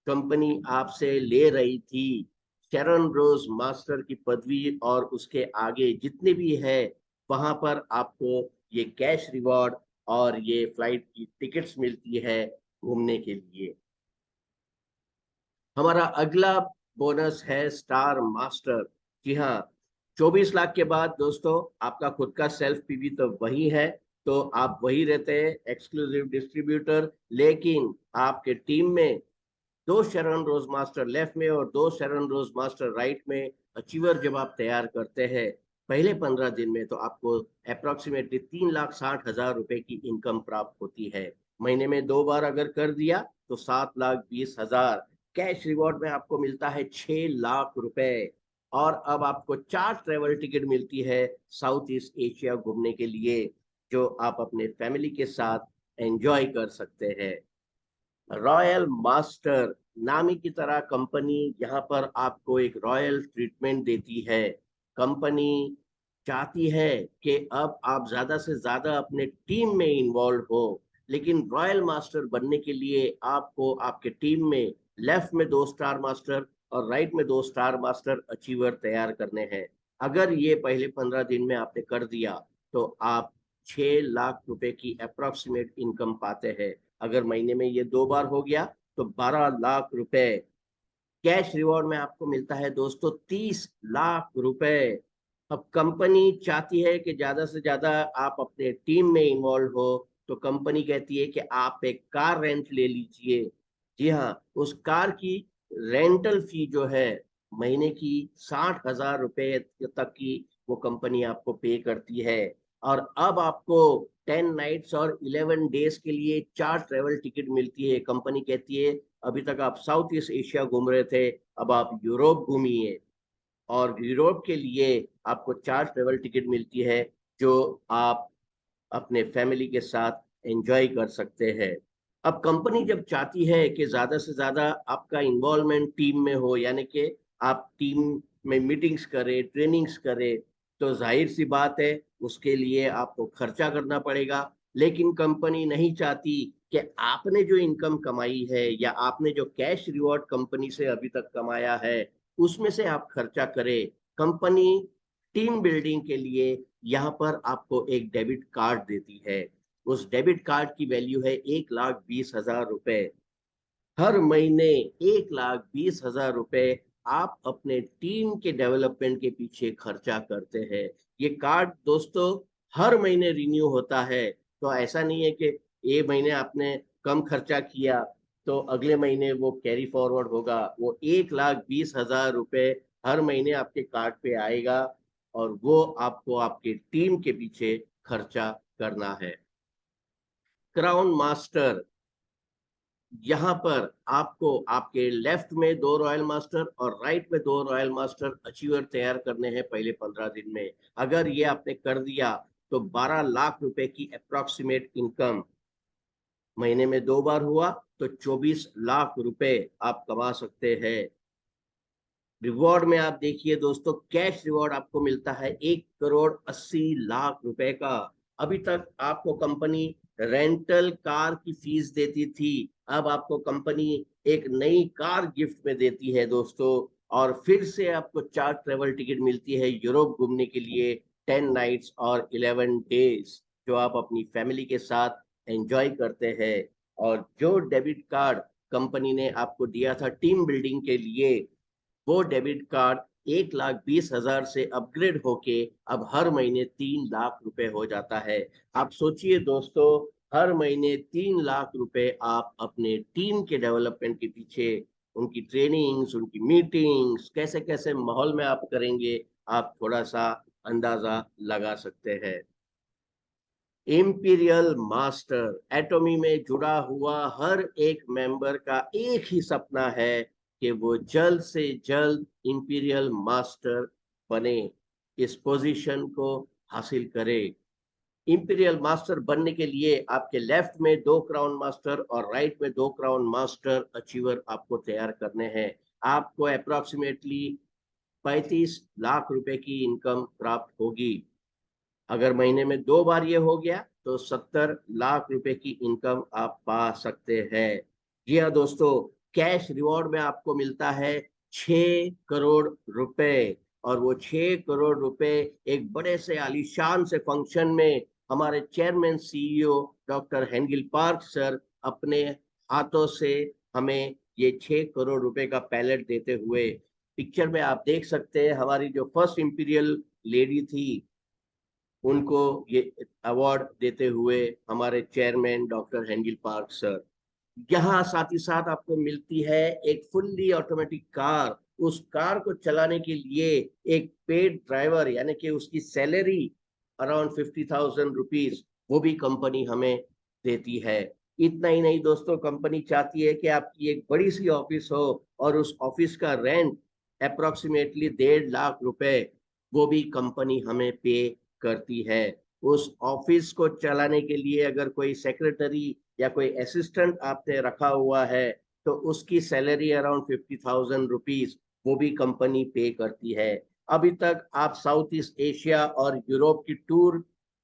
A: कंपनी आपसे ले रही थी, शरण रोज मास्टर की पदवी और उसके आगे जितने भी है, वहां पर आपको ये कैश रिवॉर्ड और ये फ्लाइट की टिकट्स मिलती है घूमने के लिए। हमारा अगला बोनस है स्टार मास्टर। जी हाँ, 24 लाख के बाद दोस्तों आपका खुद का सेल्फ पीवी तो वही है, तो आप वही रहते हैं एक्सक्लूसिव डिस्ट्रीब्यूटर, लेकिन आपके टीम में 2 शरण रोज मास्टर लेफ्ट में और 2 शरण रोज मास्टर राइट में अचीवर जब आप तैयार करते हैं, पहले 15 दिन में तो आपको अप्रोक्सीमेटली 3,60,000 रुपए की इनकम प्राप्त होती है। महीने में 2 बार अगर कर दिया तो 7,20,000। कैश रिवॉर्ड में आपको मिलता है 6 लाख रुपए। और अब आपको 4 ट्रेवल टिकट मिलती है साउथ ईस्ट एशिया घूमने के लिए, जो आप अपने फैमिली के साथ एंजॉय कर सकते हैं। रॉयल मास्टर नामी की तरह कंपनी यहाँ पर आपको एक रॉयल ट्रीटमेंट देती है। कंपनी चाहती है कि अब आप ज्यादा से ज्यादा अपने टीम में इन्वॉल्व हो, लेकिन रॉयल मास्टर बनने के लिए आपको आपके टीम में लेफ्ट में 2 स्टार मास्टर और राइट में 2 स्टार मास्टर अचीवर तैयार करने हैं। अगर ये पहले 15 दिन में आपने कर दिया तो आप 6 लाख रुपए की अप्रोक्सीमेट इनकम पाते हैं। अगर महीने में ये 2 बार हो गया तो 12 लाख रुपए। कैश रिवॉर्ड में आपको मिलता है दोस्तों 30 लाख रुपए। अब कंपनी चाहती है कि ज्यादा से ज्यादा आप अपने टीम में इन्वॉल्व हो, तो कंपनी कहती है कि आप एक कार रेंट ले लीजिए। जी हाँ, उस कार की रेंटल फी जो है महीने की 60,000 रुपए तक की वो कंपनी आपको पे करती है। और अब आपको 10 नाइट्स और 11 डेज के लिए 4 ट्रेवल टिकट मिलती है। कंपनी कहती है अभी तक आप साउथ ईस्ट एशिया घूम रहे थे, अब आप यूरोप घूमिए। और यूरोप के लिए आपको 4 ट्रेवल टिकट मिलती है, जो आप अपने फैमिली के साथ एंजॉय कर सकते हैं। अब कंपनी जब चाहती है कि ज्यादा से ज्यादा आपका इन्वॉल्वमेंट टीम में हो, यानी कि आप टीम में मीटिंग्स करें, ट्रेनिंग्स करें, तो जाहिर सी बात है उसके लिए आपको खर्चा करना पड़ेगा। लेकिन कंपनी नहीं चाहती कि आपने जो इनकम कमाई है या आपने जो कैश रिवॉर्ड कंपनी से अभी तक कमाया है उसमें से आप खर्चा करें। कंपनी टीम बिल्डिंग के लिए यहाँ पर आपको एक डेबिट कार्ड देती है। उस डेबिट कार्ड की वैल्यू है 1,20,000 रुपए। हर महीने 1,20,000 रुपए आप अपने टीम के डेवलपमेंट के पीछे खर्चा करते हैं। ये कार्ड दोस्तों हर महीने रिन्यू होता है, तो ऐसा नहीं है कि ये महीने आपने कम खर्चा किया तो अगले महीने वो कैरी फॉरवर्ड होगा। वो 1,20,000 रुपए हर महीने आपके कार्ड पे आएगा और वो आपको आपके टीम के पीछे खर्चा करना है। क्राउन मास्टर, यहाँ पर आपको आपके लेफ्ट में 2 रॉयल मास्टर और राइट में 2 रॉयल मास्टर अचीवर तैयार करने हैं पहले 15 दिन में। अगर ये आपने कर दिया तो 12 लाख रुपए की अप्रोक्सीमेट इनकम, महीने में 2 बार हुआ तो 24 लाख रुपए आप कमा सकते हैं। रिवॉर्ड में आप देखिए दोस्तों, कैश रिवॉर्ड आपको मिलता है 1,80,00,000 रुपए का। अभी तक आपको कंपनी रेंटल कार की फीस देती थी, अब आपको कंपनी एक नई कार गिफ्ट में देती है दोस्तों। और फिर से आपको 4 ट्रेवल टिकट मिलती है यूरोप घूमने के लिए, 10 नाइट्स और 11 डेज, जो आप अपनी फैमिली के साथ एंजॉय करते हैं। और जो डेबिट कार्ड कंपनी ने आपको दिया था टीम बिल्डिंग के लिए, वो डेबिट कार्ड 1,20,000 से अपग्रेड होके अब हर महीने 3 लाख रुपए हो जाता है। आप सोचिए दोस्तों, हर महीने 3 लाख रुपए आप अपने टीम के डेवलपमेंट के पीछे, उनकी ट्रेनिंग्स, उनकी मीटिंग्स, कैसे कैसे माहौल में आप करेंगे, आप थोड़ा सा अंदाजा लगा सकते हैं। इंपीरियल मास्टर, एटॉमी में जुड़ा हुआ हर एक मेंबर का एक ही सपना है कि वो जल्द से जल्द इंपीरियल मास्टर बने, इस पोजीशन को हासिल करे। इंपीरियल मास्टर बनने के लिए आपके लेफ्ट में 2 क्राउन मास्टर और राइट में 2 क्राउन मास्टर अचीवर आपको तैयार करने हैं। आपको अप्रोक्सीमेटली 35 लाख रुपए की इनकम प्राप्त होगी। अगर महीने में 2 बार ये हो गया तो 70 लाख रुपए की इनकम आप पा सकते हैं। जी हाँ दोस्तों, कैश रिवॉर्ड में आपको मिलता है 6 करोड़ रुपए। और वो 6 करोड़ रुपए एक बड़े से आलीशान से फंक्शन में हमारे chairman CEO doctor Hengil Park sir अपने हाथों से हमें ये 6 करोड़ रुपए का पैलेट देते हुए, पिक्चर में आप देख सकते हैं हमारी जो फर्स्ट इंपीरियल लेडी थी, उनको ये अवार्ड देते हुए हमारे chairman doctor Hengil Park sir. यहाँ साथ ही साथ आपको मिलती है एक फुल्ली ऑटोमेटिक कार। उस कार को चलाने के लिए एक पेड ड्राइवर यानी कि उसकी सैलरी अराउंड 50,000 रुपीज वो भी कंपनी हमें देती है। इतना ही नहीं दोस्तों, कंपनी चाहती है कि आपकी एक बड़ी सी ऑफिस हो और उस ऑफिस का रेंट अप्रोक्सीमेटली 1.5 लाख रुपए वो भी कंपनी हमें पे करती है। उस ऑफिस को चलाने के लिए अगर कोई सेक्रेटरी या कोई असिस्टेंट आपने रखा हुआ है तो उसकी सैलरी अराउंड 50,000 रुपीज वो भी कंपनी पे करती है। अभी तक आप साउथ ईस्ट एशिया और यूरोप की टूर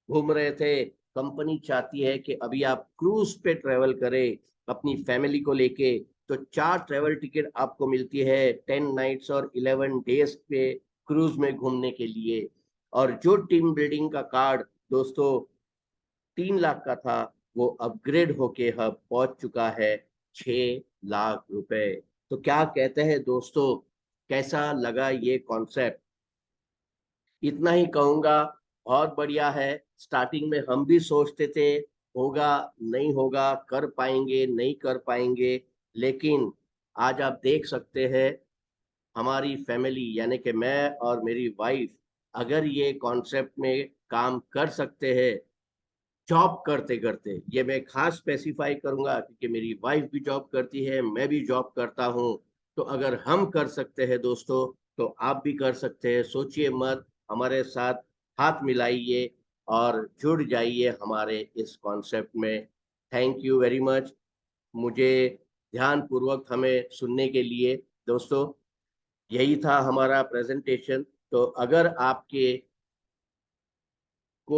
A: घूम रहे थे, कंपनी चाहती है कि अभी आप क्रूज पे ट्रेवल करें अपनी फैमिली को लेके। तो 4 ट्रेवल टिकट आपको मिलती है 10 नाइट्स और 11 डेज पे क्रूज में घूमने के लिए। और जो टीम बिल्डिंग का कार्ड दोस्तों 3 लाख का था वो अपग्रेड होके अब पहुंच चुका है 6 लाख रुपए। तो क्या कहते हैं दोस्तों, कैसा लगा ये कॉन्सेप्ट? इतना ही कहूंगा, बहुत बढ़िया है। स्टार्टिंग में हम भी सोचते थे होगा नहीं होगा, कर पाएंगे नहीं कर पाएंगे, लेकिन आज आप देख सकते हैं हमारी फैमिली यानी कि मैं और मेरी वाइफ अगर ये कॉन्सेप्ट में काम कर सकते हैं जॉब करते करते, ये मैं खास स्पेसिफाई करूंगा क्योंकि मेरी वाइफ भी जॉब करती है, मैं भी जॉब करता हूं। तो अगर हम कर सकते हैं दोस्तों तो आप भी कर सकते हैं। सोचिए मत, हमारे साथ हाथ मिलाइए और जुड़ जाइए हमारे इस कॉन्सेप्ट में। थैंक यू वेरी मच मुझे ध्यान पूर्वक हमें सुनने के लिए। दोस्तों यही था हमारा प्रेजेंटेशन। तो अगर आपके